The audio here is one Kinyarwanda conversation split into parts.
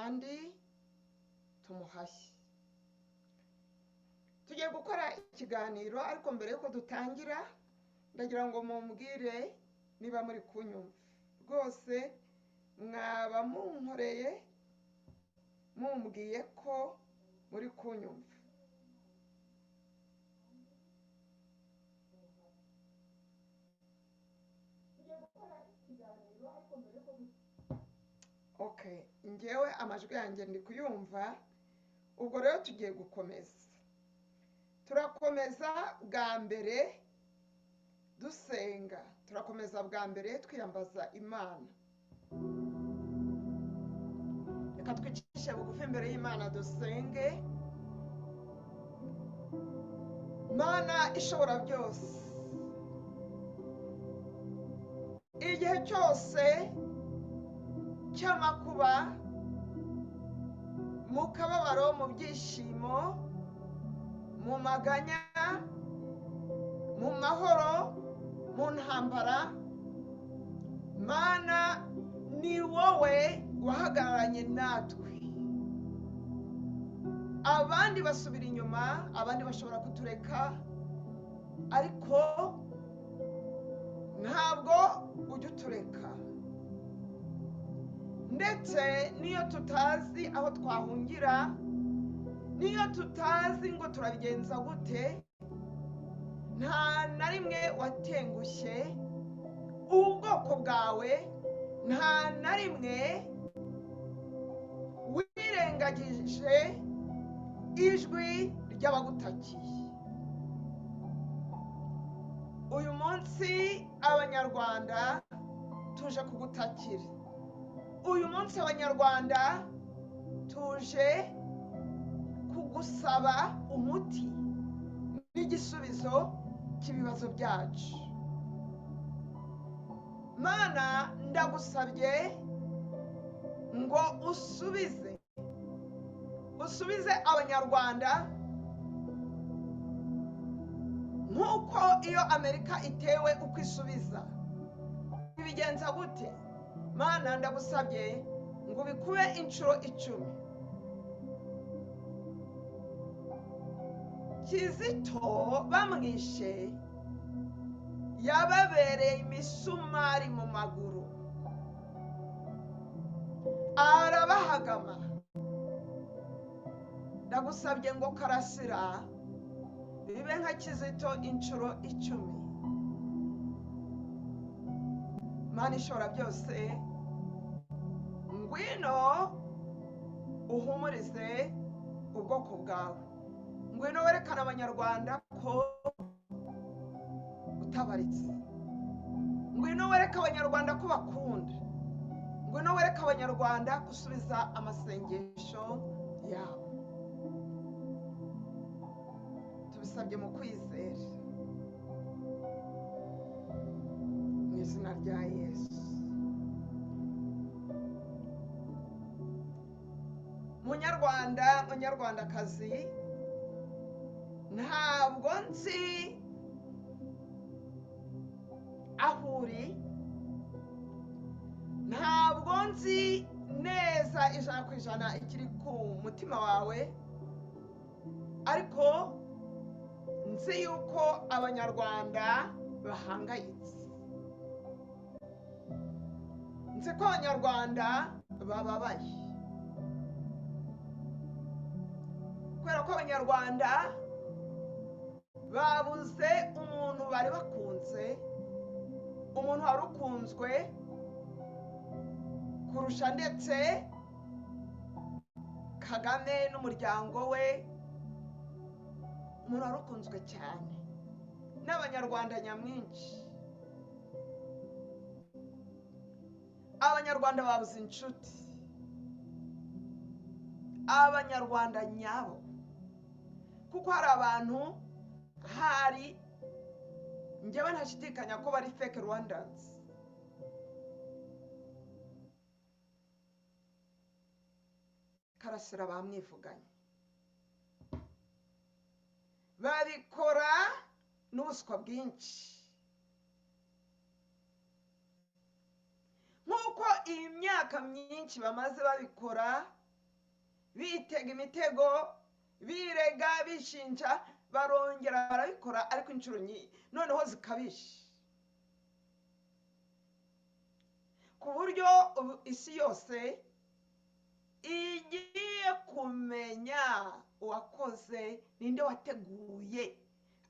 kandi tumuhashye. Tugiye gukora ikiganiro, ariko mbere yuko dutangira ndagira ngo mumbwire niba muri kunyumva. Rwose mwaba munkoreye mumbwiye ko muri kunyumva. Okay, ngewe amajwi yanjye ndi kuyumva. Ubwo rero tugiye gukomeza. Turakomeza bwa mbere dusenga, turakomeza bwa mbere twiyambaza Imana. Reka twicishe bugufi imbere y'Imana dusenge. Mana ishobora byose, igihe cyose cy'amakuba, mu kababaro, mu byishimo, mu maganya, mu mahoro, mu ntambara, Mana ni wowe wahagararanye natwe. Abandi basubira inyuma, abandi bashobora kutureka, ariko ntabwo ujya utureka. Ndetse niyo tutazi aho twahungira, niyo tutazi ngo turabigenza gute, nta na rimwe watengushye ubwoko bwawe, nta na rimwe wirengagije ijwi ry'abagutakiye. Uyu munsi Abanyarwanda tuje kugutakira. Uyu munsi Abanyarwanda tuje kugusaba umuti n'igisubizo cy'ibibazo byacu. Mana, ndagusabye ngo usubize Abanyarwanda nk'uko iyo Amerika itewe uko isubiza. Bigenza gute? Mana, ndagusabye ngo bikube inshuro 10. Kizito bamwishe, yababereye imisumari mu maguru, arabahagama. Ndagusabye ngo Karasira bibe nka Kizito inshuro 10. Mana ishobora byose, ngwino uhumurize ubwoko bwawe. Ngwino werekana Abanyarwanda ko utabaritse. Ngwino wereka Abanyarwanda ko bakunda. Ngwino wereka Abanyarwanda gusubiza amasengesho yabo. Tubisabye mu kwizera, mu izina rya Yesu. Munyarwanda, Munyarwandakazi, ntabwo nzi aho uri, ntabwo nzi neza 100% ikiri ku mutima wawe, ariko nzi yuko Abanyarwanda bahangayitse. Nzi ko Abanyarwanda bababaye, kubera ko Abanyarwanda babuze umuntu bari bakunze, umuntu wari ukunzwe kurusha ndetse Kagame n'umuryango we. Umuntu wari ukunzwe cyane n'Abanyarwanda nyamwinshi. Abanyarwanda babuze inshuti, Abanyarwanda nyabo, kuko hari abantu, hari njyewe ntashidikanya ko bari fake Rwandans. Karasira bamwivuganye, babikora n'ubuswa bwinshi, nk'uko iyi myaka myinshi bamaze babikora bitega imitego, birega, bishinja, barongera barabikora ariko inshuro nyinshi noneho zikabishe, ku buryo isi yose igiye kumenya uwakoze, ninde wateguye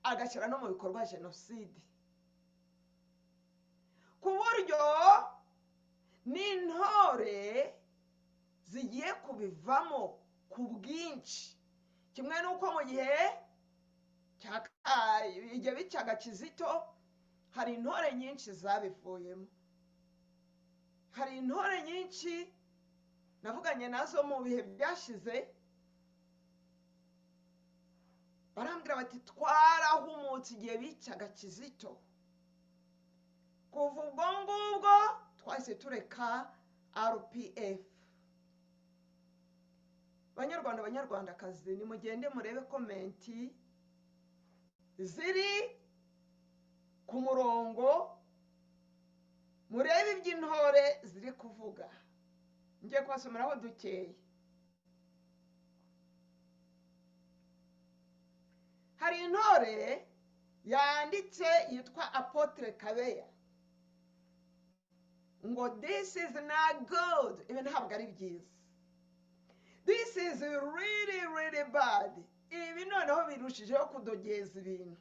agashyira no mu bikorwa jenoside, ku buryo n'intore zigiye kubivamo ku bwinshi, kimwe n'uko mu gihe bicaga Kizito hari intore nyinshi zabivuyemo. Hari intore nyinshi navuganye nazo mu bihe byashize, barambwira bati twarahumutse igihe bicaga Kizito, kuva ubwo ngubwo twahise tureka RPF. Banyarwanda, banyarwandakazi, nimugende murebe komenti ziri ku murongo, murebe iby'intore ziri kuvuga. Ngiye kubasomeraho dukeye. Hari intore yanditse yitwa Apotre Kabeya ngo this is not good, ibi ntabwo ari byiza, this is really really bad, ibi noneho birushijeho kudogeza ibintu,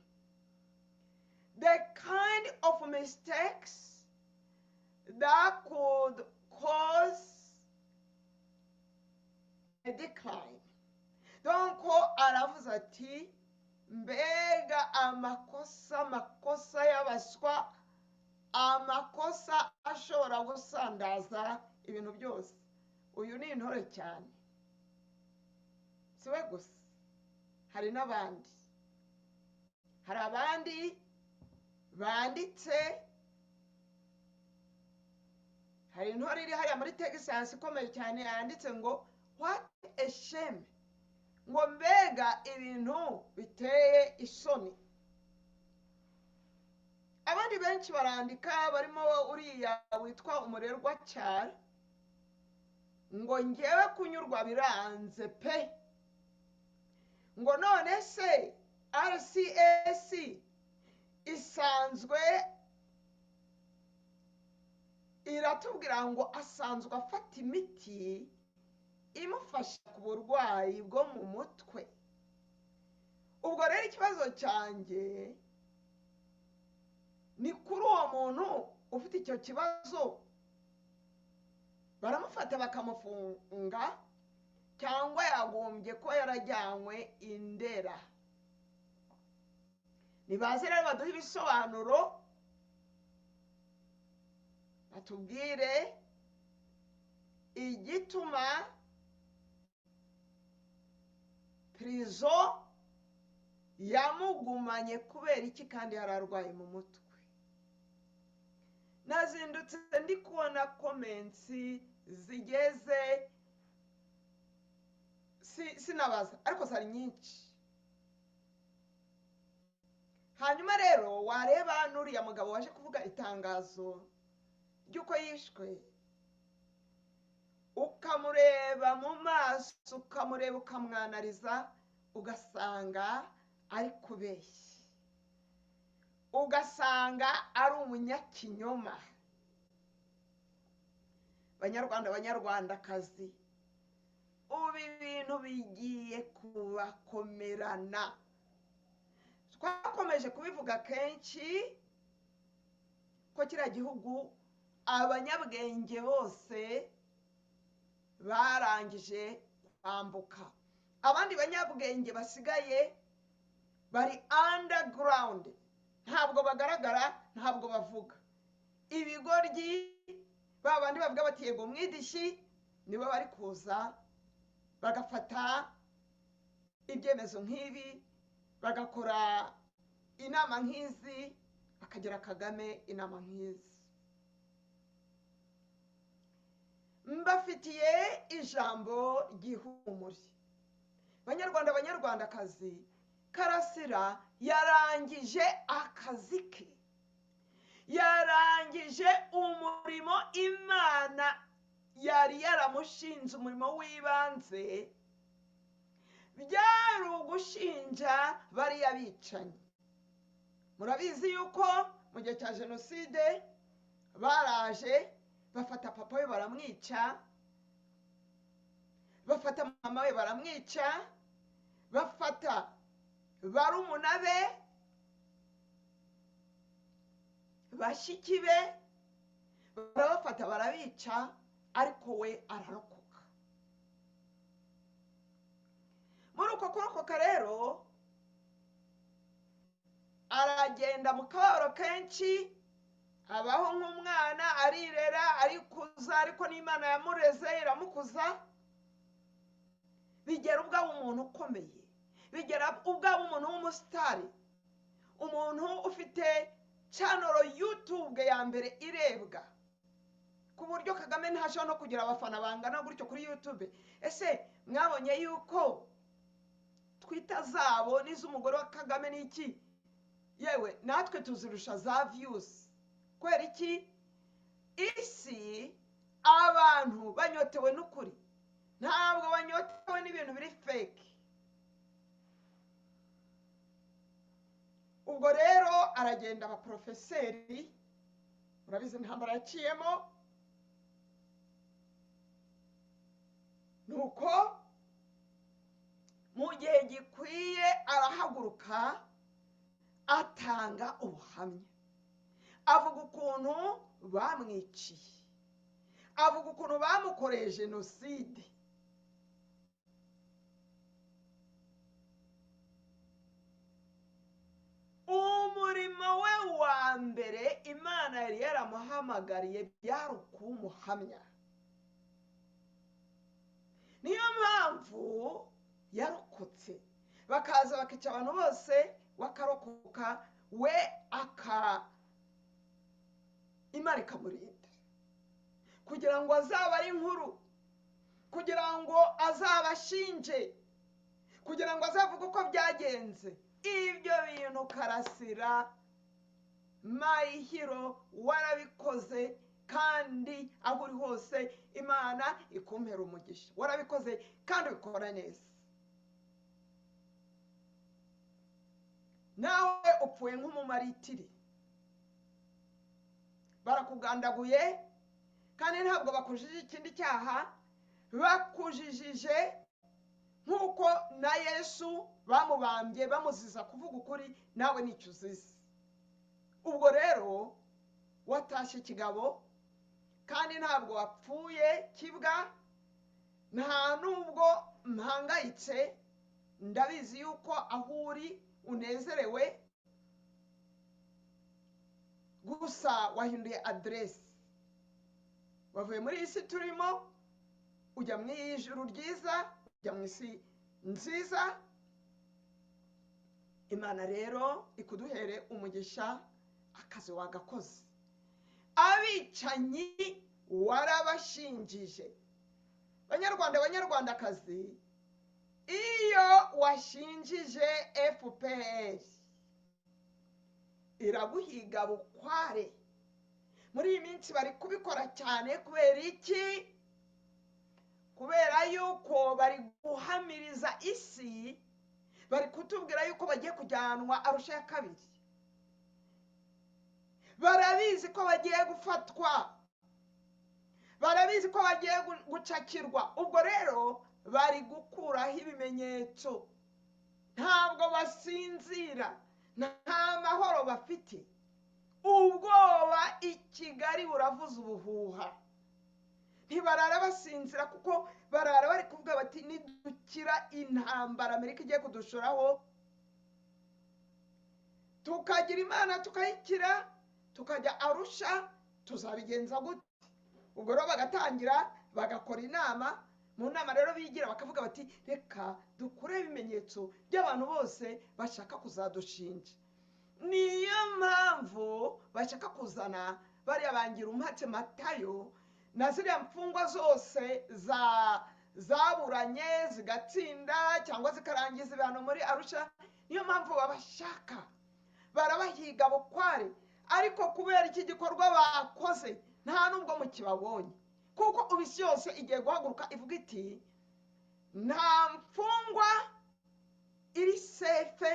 the kind of mistakes that could cause a decline. Donc aravuze ati mbega amakosa y'abaswa, amakosa ashobora gusandaza ibintu byose. Uyu ni intore cyane, siwe gusa, hari n'abandi, hari abandi banditse. Hari intore iri hariya muri Texas ikomeye cyane yanditse ngo what a shame, ngo mbega ibintu biteye isoni. Abandi benshi barandika, barimo uriya witwa Umurerwa cyane, ngo ngewe kunyurwa biranze pe, ngo none se RCS isanzwe iratubwira ngo asanzwe afata imiti imufasha ku burwayi bwo mu mutwe. Ubwo rero ikibazo cyanjye ni kuri uwo muntu ufite icyo kibazo, baramufata bakamufunga cyangwa yagombye ko yarajyanywe Indera? Nibaze rero baduha ibisobanuro, batubwire igituma prison yamugumanye kubera iki kandi yararwaye mu mutwe. Nazindutse ndi kubona comments zigeze sinabaza ariko zari nyinshi. Hanyuma rero wareba nuriya mugabo waje kuvuga itangazo ry'uko yishwe, ukamureba mu maso, ukamureba ukamwanariza, ugasanga ari kubeshya, ugasanga ari umunyakinyoma. Banyarwanda, banyarwandakazi, ubu ibintu bigiye kubakomerana. Twakomeje kubivuga kenshi ko kiriya gihugu abanyabwenge bose barangije kwambuka, abandi banyabwenge basigaye bari underground, ntabwo bagaragara, ntabwo bavuga. Ibigoryi babandi bavuga bati yego mwidishi, nibo bari kuza bagafata ibyemezo nk'ibi, bagakora inama nk'izi, bakagira Kagame inama nk'izi. Mbafitiye ijambo ry'ihumure. Banyarwanda, banyarwandakazi, Karasira yarangije akazi ke, yarangije umurimo Imana yari yaramushinze, umurimo w'ibanze byari ugushinja bariya bicanyi. Murabizi yuko mu gihe cya jenoside baraje bafata papa we baramwica, bafata mama we baramwica, bafata barumuna be, bashiki be barabafata barabica, ariko we ararokoka. Muri uko kurokoka rero aragenda mu kababaro kenshi, abaho nk'umwana, arirera, arikuza, ariko n'Imana yamureze iramukuza. Bigera ubwabo umuntu ukomeye, bigera ubwabo umuntu w'umusitari, umuntu ufite channel YouTube ya mbere irebwa, ku buryo Kagame ntashobora no kugira abafana bangana gutyo kuri YouTube. Ese mwabonye yuko Twitter zabo n'iz'umugore wa Kagame n'iki, yewe natwe tuzirusha za views? Kwera iki? Isi abantu banyotewe n'ukuri, ntabwo banyotewe n'ibintu biri fake. Ubwo rero aragenda abaprofeseri, murabizi intambara yaciyemo, nuko mu gihe gikwiye arahaguruka atanga ubuhamya, avuga ukuntu bamwiciye, avuga ukuntu bamukoreye jenoside. Umurimo we wa mbere Imana yari yaramuhamagariye byari ukumuhamya. Niyo mpamvu yarokotse, bakaza bakica abantu bose, wakarokoka we Imana ikamurinda, kugira ngo azaba ari inkuru, kugira ngo azabashinje, kugira ngo azavuge uko byagenze. Ibyo bintu Karasira my hero warabikoze, kandi aho uri hose Imana ikumpera umugisha. Warabikoze kandi ubikora neza. Nawe upfuye nk'umumaritiri, barakugandaguye kandi ntabwo bakujije ikindi cyaha, bakujijije nk'uko na Yesu bamubambye bamuziza kuvuga ukuri, nawe nicyo uzize. Ubwo rero watashye kigabo, kandi ntabwo wapfuye kibwa. Nta nubwo mpangayitse, ndabizi yuko aho uri unezerewe, gusa wahinduye aderesi, wavuye muri iyi si turimo ujya mu ijuru ryiza, ujya mu isi nziza. Imana rero ikuduhere umugisha, akazi wagakoze. Abicanyi warabashinjije. Banyarwanda, banyarwandakazi, iyo washinjije FPR iraguhiga bukware. Muri iyi minsi bari kubikora cyane. Kubera iki? Kubera yuko bari guhamiriza isi, bari kutubwira yuko bagiye kujyanwa Arusha ya kabiri. Barabizi ko bagiye gufatwa, barabizi ko bagiye gucakirwa. Ubwo rero bari gukuraho ibimenyetso, ntabwo basinzira, nta mahoro bafite. Ubwoba i Kigali buravuza ubuhuha, ntibarara basinzira, kuko barara bari kuvuga bati nidukira intambara Amerika igiye kudushoraho, tukagira Imana tukayikira, tukajya Arusha, tuzabigenza gute? Ubwo rero bagatangira bagakora inama. Mu nama rero bigira bakavuga bati reka dukure ibimenyetso by'abantu bose bashaka kuzadushinja. Niyo mpamvu bashaka kuzana bariya bangira umpatse Matayo na ziriya mfungwa zose zaburanye zigatsinda cyangwa zikarangiza ibihano muri Arusha. Niyo mpamvu babashaka, barabahiga bukware. Ariko kubera iki gikorwa bakoze nta nubwo mukibabonye, kuko ubisi yose igiye guhaguruka ivuga iti nta mfungwa iri sefe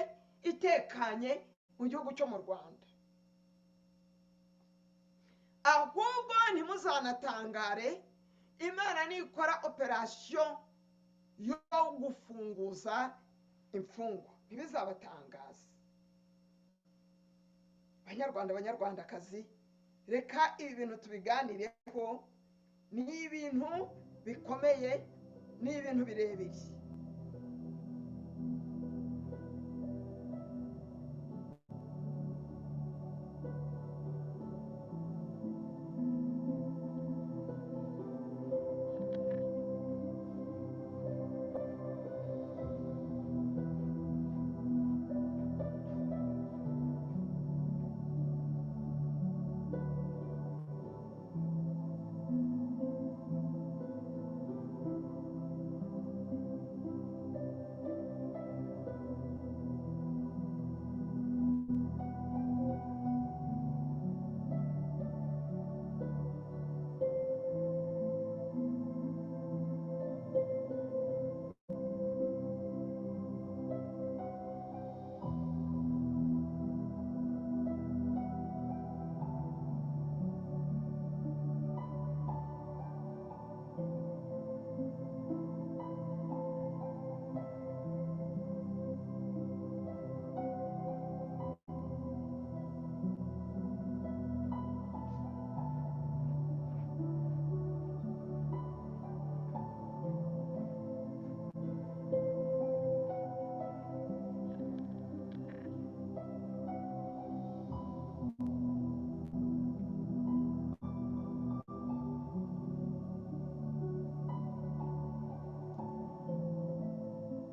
itekanye mu gihugu cyo mu Rwanda. Ahubwo ntimuzanatangare Imana nikora operasiyo yo gufunguza imfungwa, ntibizabatangaza. Banyarwandakazi, reka ibi bintu tubiganireho. Ni ibintu bikomeye, ni ibintu birebire.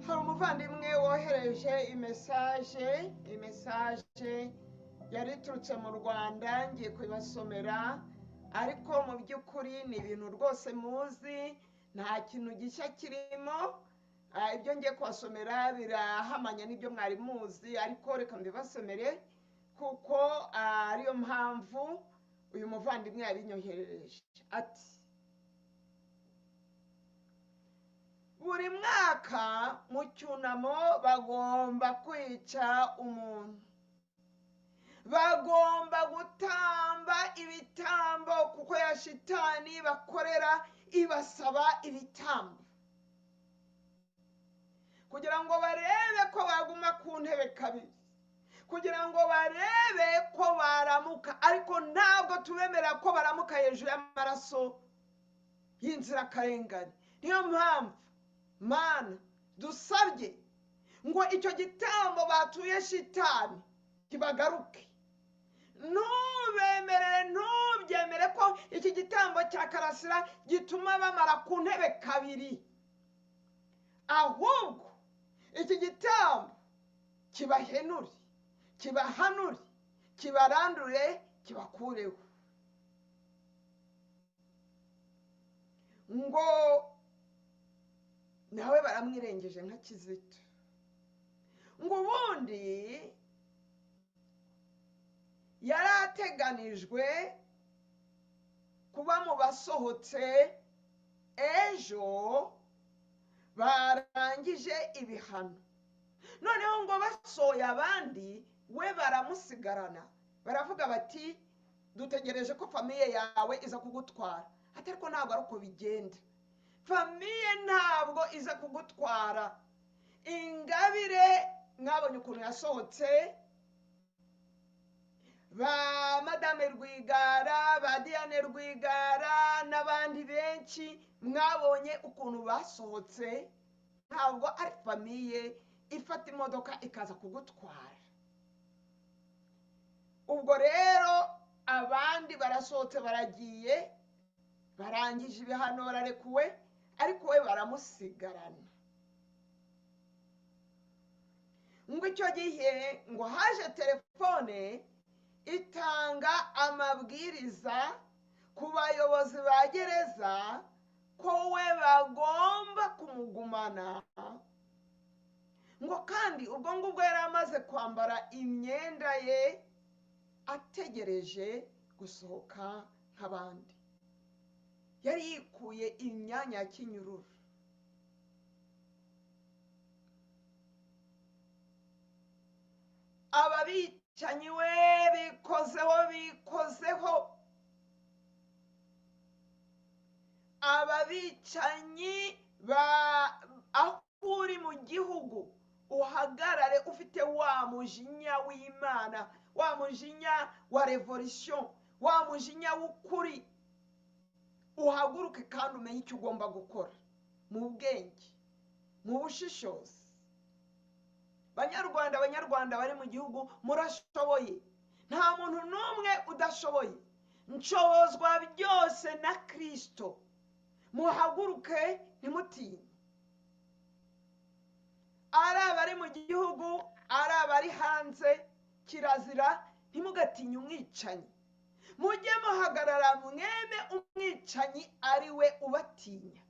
Hari umuvandimwe wohereje imesaje yari iturutse mu Rwanda, ngiye kubibasomera, ariko mu by'ukuri ni ibintu rwose muzi, nta kintu gishya kirimo. Ibyo ngiye kubasomera birahamanya n'ibyo mwari muzi, ariko reka mbibasomere kuko ariyo mpamvu uyu muvandimwe yabinyoherereje. Ati: buri mwaka mu cyunamo bagomba kwica umuntu, bagomba gutamba ibitambo kuko ya shitani bakorera ibasaba ibitambo, kugira ngo barebe ko baguma ku ntebe kabiri, kugira ngo barebe ko baramuka. Ariko ntabwo tubemerera ko baramuka hejuru y'amaraso y'inzirakarengane. Niyo mpamvu Mana dusabye ngo icyo gitambo batuye shitani kibagaruke. Ntubyemere ko iki gitambo cya Karasira gituma bamara ku ntebe kabiri, ahubwo iki gitambo kibahenure, kibahanure, kibarandure, kibakureho. Ngo nawe baramwirengeje nka Kizito. Ngo ubundi yari ateganijwe kuba mu basohotse ejo barangije ibihano, noneho ngo basohoye abandi we baramusigarana, baravuga bati dutegereje ko famiye yawe iza kugutwara. Ariko ntabwo ari uko bigenda. Famiye ntabwo iza kugutwara. Ingabire mwabonye ukuntu yasohotse, ba Madame Rwigara, ba Diane Rwigara n'abandi benshi mwabonye ukuntu basohotse. Ntabwo ari famiye ifata imodoka ikaza kugutwara. Ubwo rero abandi barasohotse, baragiye, barangije ibihano, bararekuwe, ariko we baramusigarana. Ngo icyo gihe ngo haje telefone itanga amabwiriza ku bayobozi ba gereza ko we bagomba kumugumana. Ngo kandi ubwo ngubwo yari amaze kwambara imyenda ye ategereje gusohoka nk'abandi, yari yikuye imyanya ya kinyururu. abicanyi we bikozeho ababicanyi aho uri mu gihugu uhagarare ufite wa mujinya w'Imana, wa mujinya wa revolution, wa mujinya w'ukuri, uhaguruke kandi umenye icyo ugomba gukora mu bwenge, mu bushishozi. Banyarwanda bari mu gihugu murashoboye, nta muntu n'umwe udashoboye, nshobozwa byose na Kristo. Muhaguruke ntimutinye, ari abari mu gihugu ari abari hanze, kirazira ntimugatinye umwicanyi, mujye muhagarara mweme umwicanyi ari we ubatinya.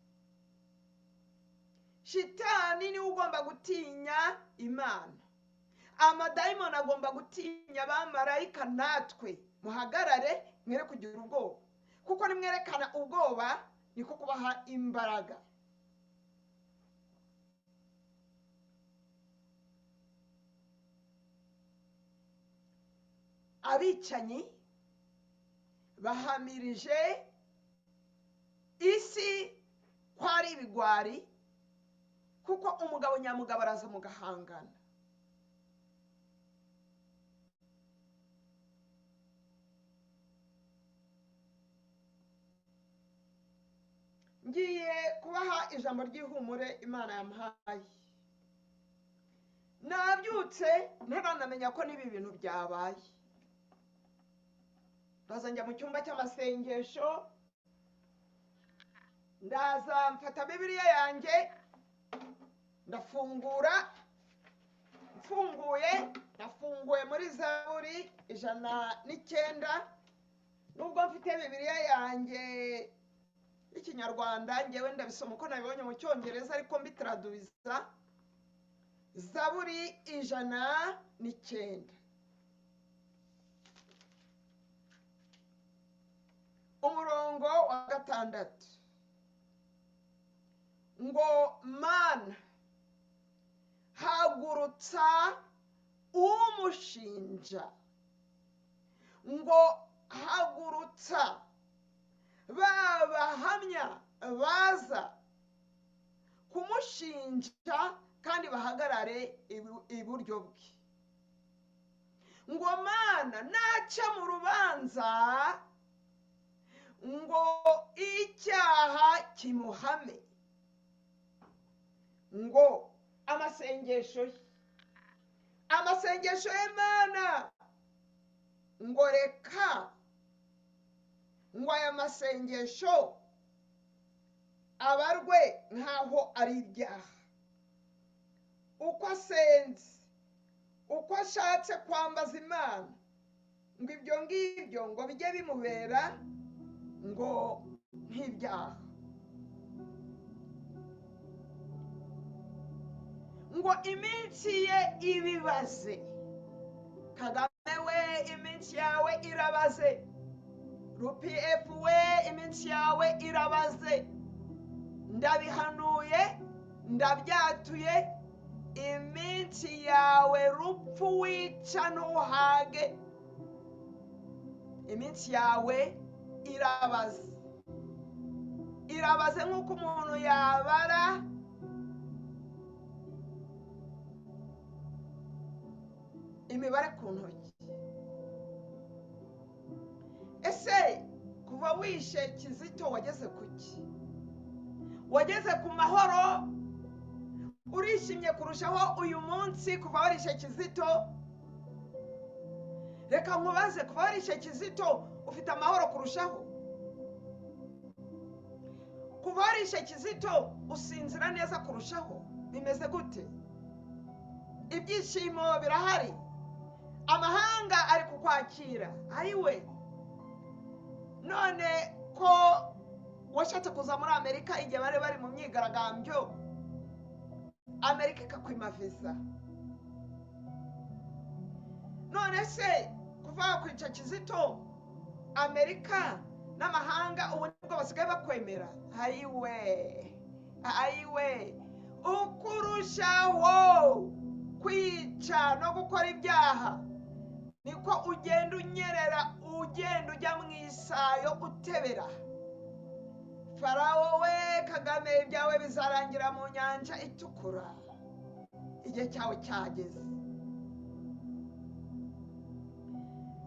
Shitani niwe ugomba gutinya Imana, amadayimoni agomba gutinya abamarayika. Natwe muhagarare mwere kugira ubwoba, kuko nimwerekana ubwoba niko kubaha imbaraga. Abicanyi bahamirije isi ko ari ibigwari, kuko umugabo nyamugabo araza mu gahangana. Ngiye kubaha ijambo ry'ihumure Imana yamuhaye. Nabyutse ntaranamenya ko n'ibi bintu byabaye. Ndaza njya mu cyumba cy'amasengesho, ndaza mfata Bibiliya yanjye ndafungura. Nafunguye muri Zaburi 109. Nubwo mfite Bibiliya yanjye y'Ikinyarwanda, ngewe ndabisoma uko nabibonye mu Cyongereza ariko mbitradwiza. Zaburi 109, umurongo wa 6, ngo Mana hagurutsa umushinja, ngo hagurutsa babahamya baza kumushinja kandi bahagarare iburyo bwe. Ngo Mana naca mu rubanza, ngo icyaha kimuhame. Ngo amasengesho y'Imana, ngo reka ngo aya masengesho abarwe nkaho ari ibyaha. Uko asenze, uko ashatse kwambaza Imana, ngo ibyo ngibyo ngo bijye bimubera ngo nk'ibyaha. Ngo iminsi ye ibibaze. Kagame we, iminsi yawe irabaze. RPF we, iminsi yawe irabaze. Ndabihanuye, ndabyatuye, iminsi yawe rupfu wica ntuhage, iminsi yawe irabaze. Irabaze nk'uko umuntu yabara imibare ku ntoki. Ese kuva wishe Kizito wageze kuki? Wageze ku mahoro? Urishimye kurushaho uyu munsi kuva warishe Kizito? Reka nkubaze, kuva warishe Kizito ufite amahoro kurushaho? Kuva warishe Kizito usinzira neza kurushaho? Bimeze gute? Ibyishimo birahari, amahanga ari kukwakira. Ayiwe, none ko washatse kuza muri Amerika igihe bari mu myigaragambyo, Amerika ikakwima visa. None se kuva wakwica Kizito, Amerika n'amahanga ubu nibwo basigaye bakwemera? Ayiwe, ukurushaho kwica no gukora ibyaha niko ugenda unyerera, ugenda ujya mu isayo utebera. Farawo we, Kagame, ibyawe bizarangira mu nyanja itukura. Igihe cyawe cyageze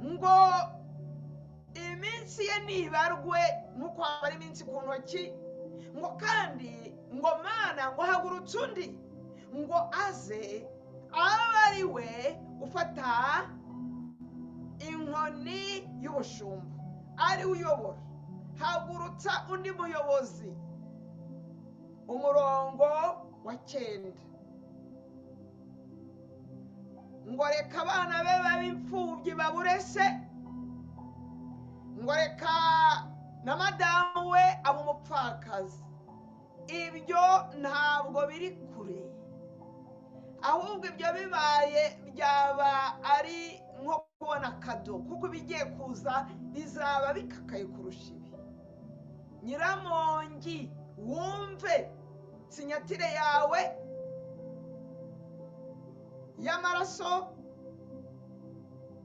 ngo iminsi ye nibarwe nk'uko habara iminsi ku ntoki, ngo kandi ngo Mana ngo hagurutse undi ngo aze abe ari we ufata inkoni y'ubushumba, ari we uyobora. Hagurutsa undi muyobozi. Umurongo wa 9 ngo reka abana be b'imfubyi babure se, ngo reka na madamu we aba umupfakazi. Ibyo ntabwo biri kure, ahubwo ibyo bibaye byaba ari nko kubona kado, kuko bigiye kuza bizaba bikakaye kurusha ibi. Nyiramongi, wumve sinyatire yawe y'amaraso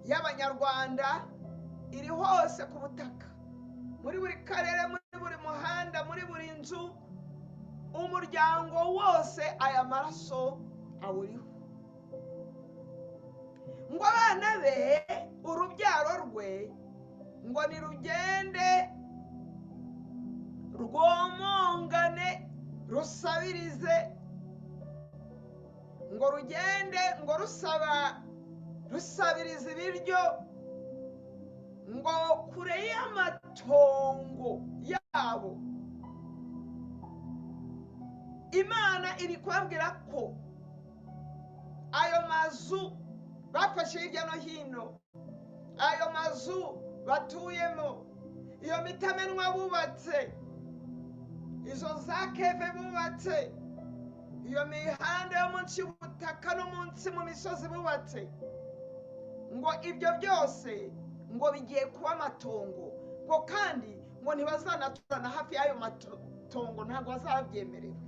y'Abanyarwanda iri hose ku butaka, muri buri karere, muri buri muhanda, muri buri nzu, umuryango wose aya maraso awuriho. Ngo abana be, urubyaro rwe, ngo nirugende rwomongane rusabirize, ngo rugende ngo rusabiriza ibiryo, ngo kure y'amatongo yabo. Imana iri kubabwira ko ayo mazu bafashe hirya no hino, ayo mazu batuyemo, iyo mitamenwa bubatse, izo za keve bubatse, iyo mihanda yo munsi y'ubutaka no munsi mu misozi bubatse, ngo ibyo byose ngo bigiye kuba amatongo, ngo kandi ngo ntibazanaturana hafi y'ayo matongo, ntabwo bazabyemerewe.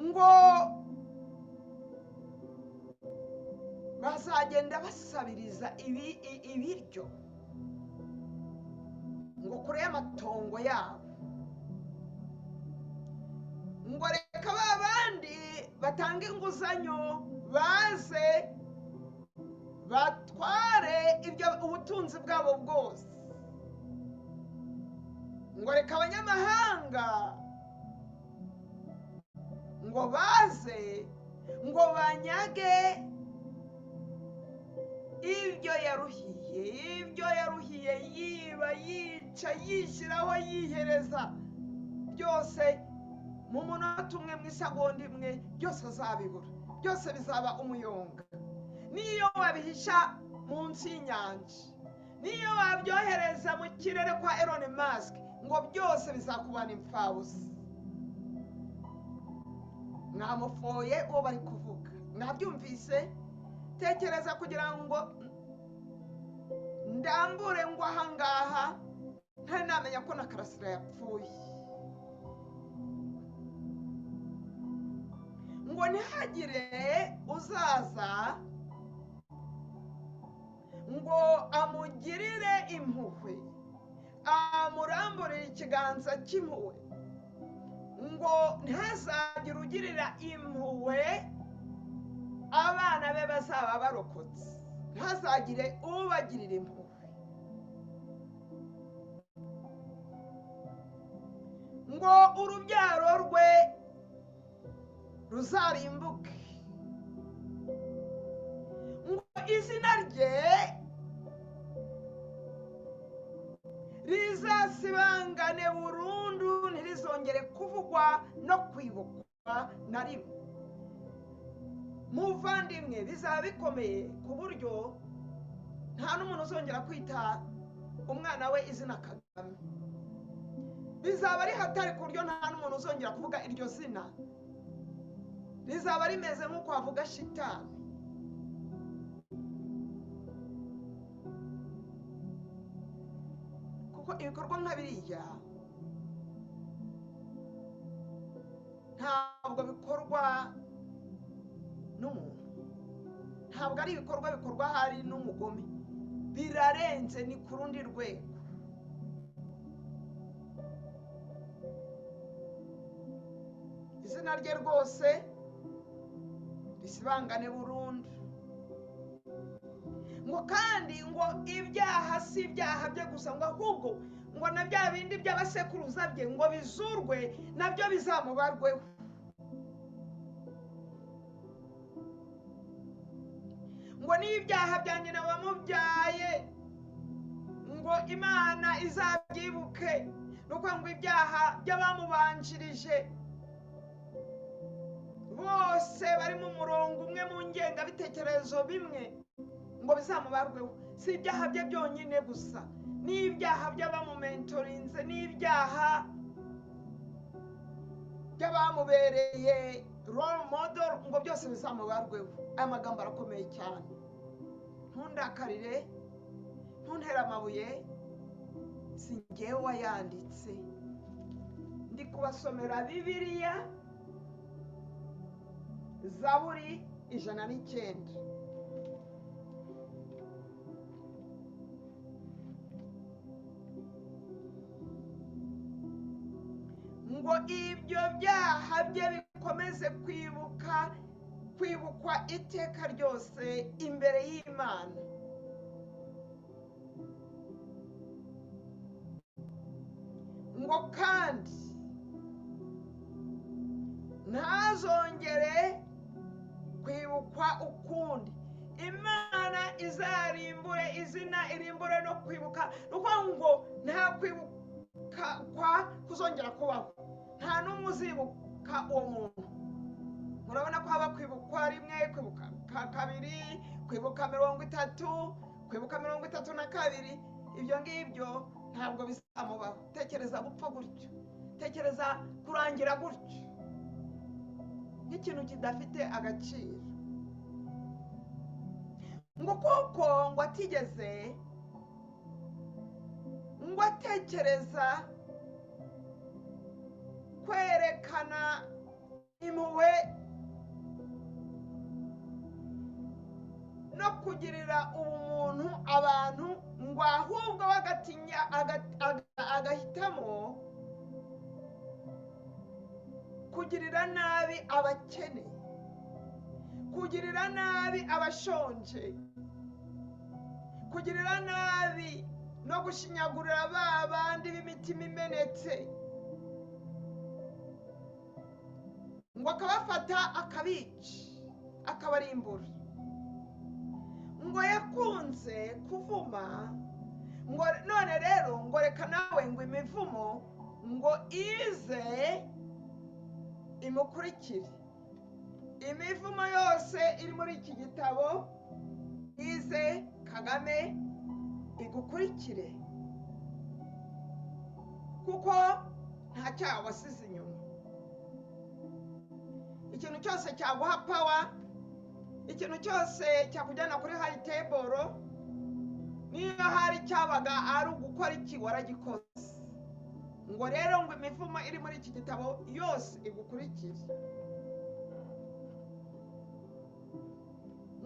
Ngo bazagenda basabiriza ibiryo ngo kure y'amatongo yabo. Ngo reka ba bandi batanga inguzanyo baze batware ibyo ubutunzi bwabo bwose. Ngo reka abanyamahanga ngo baze ngo banyage ibyo yaruhiye yiba, yica, yishyiraho, yihereza, byose mu munota umwe, mu isagonda imwe, byose azabibura, byose bizaba umuyonga. Niyo wabihisha munsi y'inyanja, niyo wabyohereza mu kirere kwa Elon Musk, ngo byose bizakubana imfabusa. Mwamufoye uwo bari kuvuga, mwabyumvise? Tekereza kugira ngo ndambure ngo ahangaha ntari namenya ko na Karasira yapfuye. Ngo ntihagire uzaza ngo amugirire impuhwe, amuramburire ikiganza cy'impuhwe, ngo ntihazagire ugirira impuhwe abana be bazaba barokotse, ntihazagire ubagirira impuhwe. Ngo urubyaro rwe ruzarimbuke, ngo izina rye rizasibangane burundu, ntirizongere kuvugwa no kwibukwa na rimwe. Muvandimwe, bizaba bikomeye ku buryo nta n'umuntu uzongera kwita umwana we izina Kagame. Bizaba ari hatari ku buryo nta n'umuntu uzongera kuvuga iryo zina. Rizaba rimeze nk'uko havuga shitani. Kuko ibikorwa nka biriya ntabwo bikorwa n'umuntu, ntabwo ari ibikorwa bikorwa hari n'umugome, birarenze, ni ku rundi rwego. Izina rye rwose risibangane burundu. Ngo kandi ngo ibyaha si ibyaha bye gusa, ngo ahubwo ngo na bya bindi by'abasekuruza bye ngo bizurwe nabyo bizamubarweho. Ngo n'ibyaha bya nyina wamubyaye ngo Imana izabyibuke, nuko ngo ibyaha by'abamubanjirije bose bari mu murongo umwe, mu ngengabitekerezo bimwe, ngo bizamubarweho. Si ibyaha bye byonyine gusa, n'ibyaha by'abamumentorinze, n'ibyaha by'abamubereye role model, ngo byose bizamubarweho. Aya magambo arakomeye cyane. Ntundakarire, ntuntere amabuye, si njyewe wayanditse. Ndi kubasomera Bibiliya, Zaburi 109. Ngo ibyo byaha bye bikomeze kwibukwa iteka ryose imbere y'Imana. Ngo kandi ntazongere kwibukwa ukundi. Imana izarimbure izina, irimbure no kwibuka. Nuko ngo nta kwibuka kuzongera kubaho, nta n'umwe uzibuka uwo muntu. Murabona ko haba kwibukwa rimwe, kwibuka kabiri, kwibuka 30, kwibuka 32. Ibyo ngibyo ntabwo bizamubaho. Tekereza gupfa gutyo, tekereza kurangira gutyo, nk'ikintu kidafite agaciro. Ngo kuko ngo atigeze ngo atekereza kwerekana impuhwe no kugirira ubumuntu abantu, ngo ahubwo bagatinya agahitamo kugirira nabi abakene, kugirira nabi abashonje, kugirira nabi no gushinyagurira ba bandi b'imitima imenetse. Ngo akabafata akabica, akabarimbura. Ngo yakunze kuvuma, ngo none rero ngo reka nawe ngo imivumo ngo ize imukurikire. Imivumo yose iri muri iki gitabo ize Kagame igukurikire, kuko nta cyaha wasize inyuma. Ikintu cyose cyaguha power, ikintu cyose cyakujyana kuri high table, niba hari cyabaga ari ugukora iki waragikoze. Ngo rero ngo imivumo iri muri iki gitabo yose igukurikire.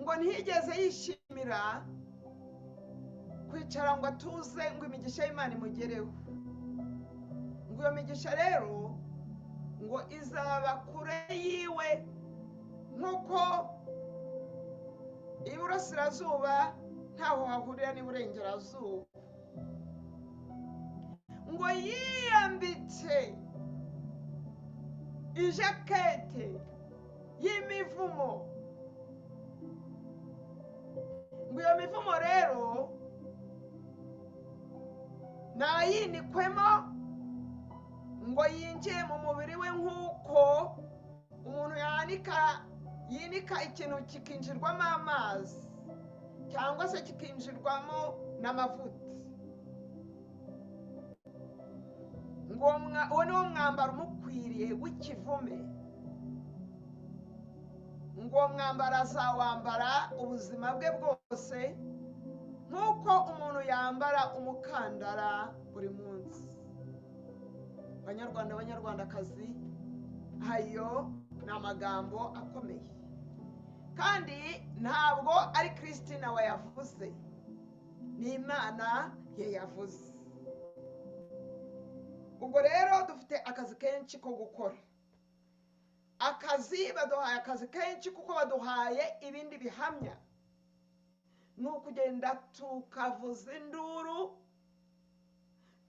Ngo ntiyigeze yishimira kwicara ngo atuze ngo imigisha y'Imana imugereho. Ngo iyo migisha rero ngo izaba kure yiwe nk'uko iburasirazuba ntaho hahurira n'iburengerazuba. Ngo yiyambitse ijakete y'imivumo. Ngo iyo mivumo rero nayinikwemo, ngo yinjiye mu mubiri we nk'uko umuntu yinika ikintu kikinjirwamo amazi cyangwa se kikinjirwamo n'amavuta. Ngo uwo ni wo mwambaro umukwiriye w'ikivume. Ngo mwambaro azawambara ubuzima bwe bwose nk'uko umuntu yambara umukandara buri munsi. Banyarwanda, banyarwandakazi, ayo ni amagambo akomeye kandi ntabwo ari Christina wayavuze, ni Imana yayavuze. ubwo rero dufite akazi kenshi ko gukora. Akazi baduhaye akazi kenshi kuko baduhaye ibindi bihamya. Ni ukugenda tukavuza induru,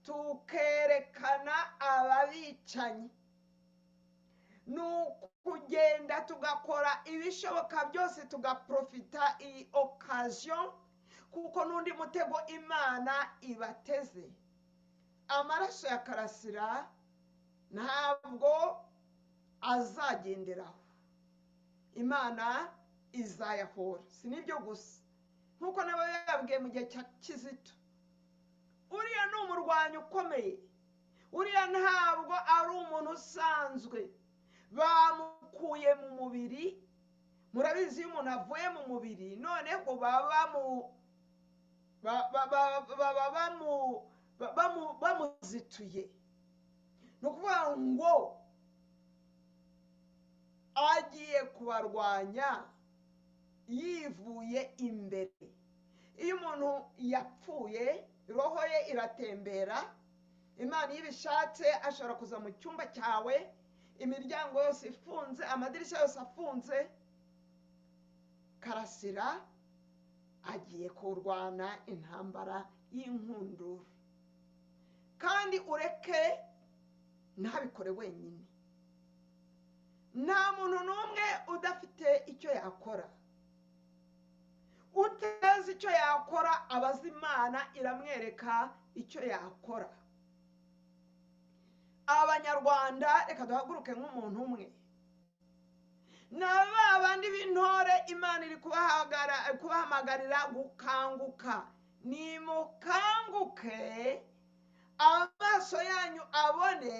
tukerekana ababicanyi. Ni ukugenda tugakora ibishoboka byose tugaprofita iyi occasion, kuko n'undi mutego Imana ibateze. Amaraso ya Karasira ntabwo azagenderaho, Imana izayahora. Si nibyo gusa, nkuko nabo yabwiye mu gihe cya Kizito, uriya ni umurwanyi ukomeye, uriya ntabwo ari umuntu usanzwe. Bamukuye mu mubiri, murabizi iyo umuntu avuye mu mubiri noneho bamuzituye. Ni ukuvuga ngo agiye kubarwanya yivuye imbere. Iyo umuntu yapfuye roho ye iratembera. Imana iyo ibishatse ashobora kuza mu cyumba cyawe, imiryango yose ifunze, amadirishya yose afunze. Karasira agiye kurwana intambara y'inkundura, kandi ureke ntabikore wenyine. Nta muntu n'umwe udafite icyo yakora. Utazi icyo yakora abaza Imana iramwereka icyo yakora. Abanyarwanda reka duhaguruke nk'umuntu umwe. N'aba bandi b'intore Imana iri kubahamagarira gukanguka. Nimukanguke, amaso yanyu abone,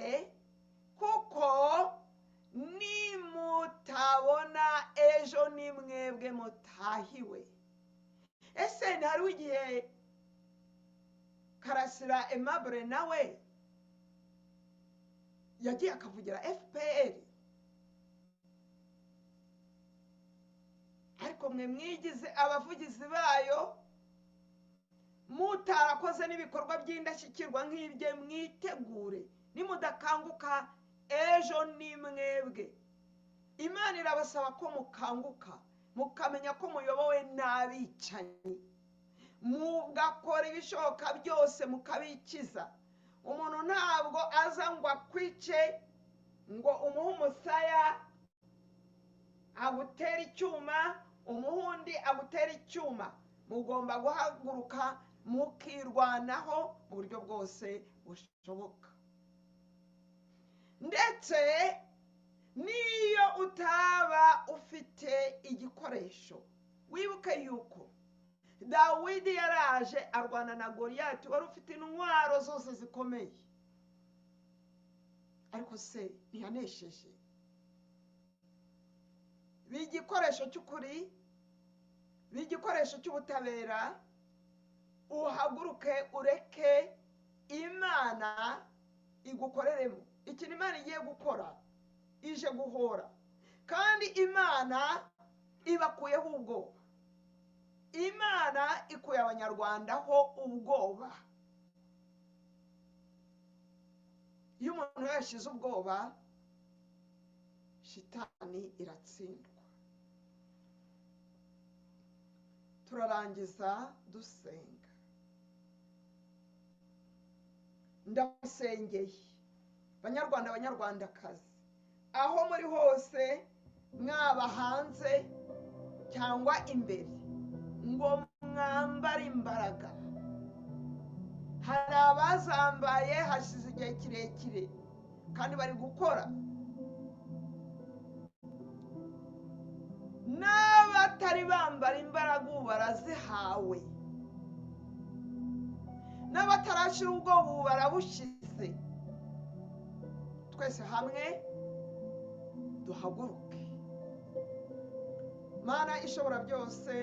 kuko nimutabona ejo ni mwebwe mutahiwe. Ese ntihariho igihe Karasira Aimable nawe yagiye akavugira FPR? Ariko mwe mwigize abavugizi bayo, mutarakoze n'ibikorwa by'indashyikirwa nk'ibye. Mwitegure, nimudakanguka ejo ni mwebwe. Imana irabasaba ko mukanguka, mukamenya ko muyobowe n'abicanyi, mugakora ibishoboka byose mukabikiza. Umuntu ntabwo aza ngo akwice, ngo umuhe umusaya agutera icyuma, umuhundi agutera icyuma. Mugomba guhaguruka mukirwanaho mu buryo bwose bushoboka. Ndetse niyo utaba ufite igikoresho, wibuke yuko Dawidi yaraje arwana na Goliyati wari ufite intwaro zose zikomeye, ariko se ntiyanesheje. B'igikoresho cy'ukuri, b'igikoresho cy'ubutabera, uhaguruke ureke Imana igukoreremo. Ikintu Imana igiye gukora ije guhora, kandi Imana ibakuyeho ubwoba. Imana ikuye abanyarwanda ho ubwoba. Iyo umuntu yashize ubwoba, shitani iratsindwa. Turarangiza dusenga. Ndabasengeye Banyarwanda, Banyarwandakazi, aho muri hose, mwaba hanze cyangwa imbere, ngo mwambare imbaraga. Hari abazambaye hashize igihe kirekire kandi bari gukora. N'abatari bambara imbaraga ubu barazihawe, n'abatarashira ubwoba ubu barabushize. Twese hamwe duhaguruke. Mana ishobora byose,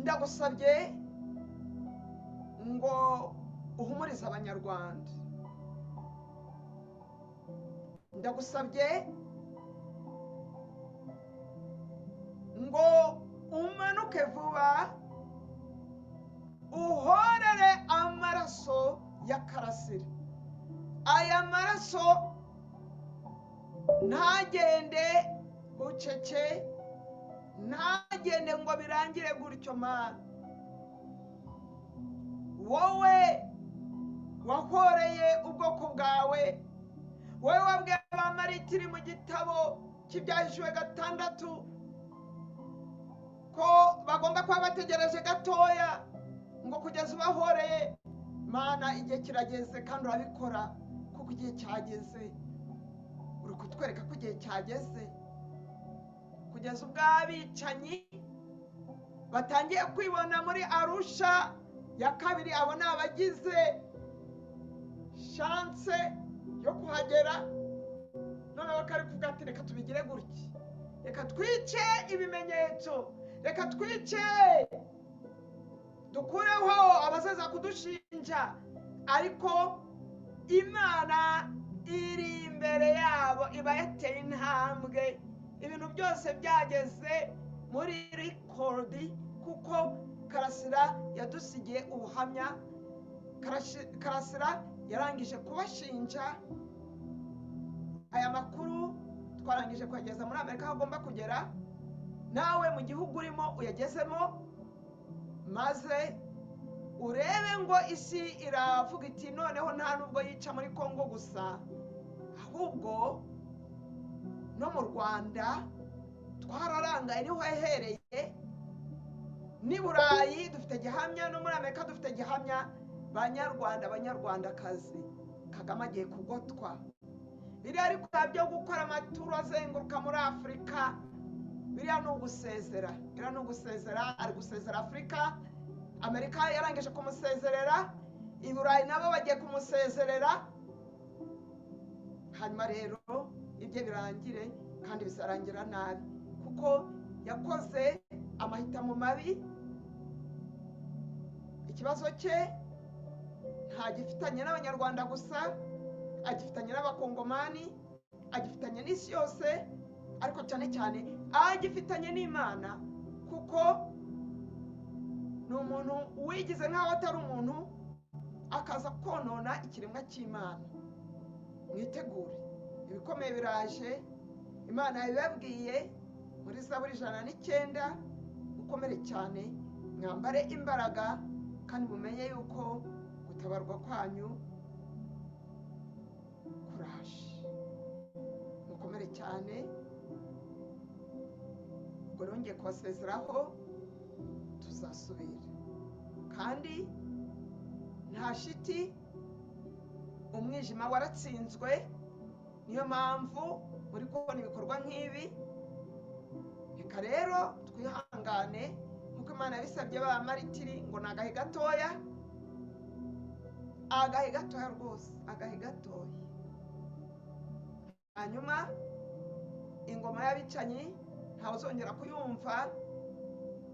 ndagusabye ngo uhumurize Abanyarwanda. ndagusabye ngo umanuke vuba uhorere amaraso ya Karasira. Aya maraso ntagende bucece, ntagende ngo birangire gutyo Mana. Wowe wahoreye ubwoko bwawe, wowe wabwiye abamaritiri mu gitabo cy'Ibyahishuwe 6 ko bagomba kuba bategereje gatoya ngo kugeza ubahoreye. Mana, igihe kirageze kandi urabikora, kuko igihe cyageze. Uri kutwereka ko igihe cyageze, kugeza ubwo abicanyi batangiye kwibona muri Arusha ya kabiri. Abo ni abagize chance yo kuhagera, none bakari kuvuga ati reka tubigire gutya, reka twice ibimenyetso, reka twice, dukureho abazaza kudushinja. Ariko Imana iri imbere yabo, iba yateye intambwe, ibintu byose byageze muri rekodi, kuko Karasira yadusigiye ubuhamya. Karasira yarangije kubashinja. Aya makuru twarangije kugeza muri Amerika, aho agomba kugera. Nawe mu gihugu urimo uyagezemo, maze urebe ngo isi iravuga iti noneho nta nubwo yica muri Kongo gusa, ahubwo no mu Rwanda twararangaye, niho yahereye. Ni Burayi dufite gihamya, no muri Amerika dufite gihamya. Banyarwanda, banyarwandakazi, Kagame agiye kugotwa. Biriya ariko byo gukora amaturo azenguruka muri Afurika, biriya ni ugusezera. Biriya ni ugusezera, ari gusezera Afurika. Amerika yarangije kumusezerera, i Burayi nabo bagiye kumusezerera. Hanyuma rero ibyo birangire, kandi bizarangira nabi, kuko yakoze amahitamo mabi. Ikibazo cye ntagifitanye n'Abanyarwanda gusa, agifitanye n'Abakongomani, agifitanye n'isi yose, ariko cyane cyane agifitanye n'Imana, kuko ni umuntu wigize nk'aho atari umuntu, akaza konona ikiremwa cy'Imana. Mwitegure, ibikomeye biraje. Imana yabibabwiye muri Zaburi 109, mukomere cyane, mwambare imbaraga, kandi mumenye yuko gutabarwa kwanyu kuraje. Mukomere cyane. Ubwo rongeye kubasezeraho, tuzasubira. Kandi nta shiti, umwijima waratsinzwe. Niyo mpamvu muri kubona ibikorwa nk'ibi. Reka rero twihangane, nkuko Imana yabisabye b'abamaritiri ngo ni agahe gatoya, agahe gatoya rwose, agahe gatoya. Hanyuma ingoma y'abicanyi ntawe uzongera kuyumva,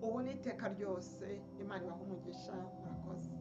ubu n'iteka ryose. Imana ibahe umugisha. Murakoze.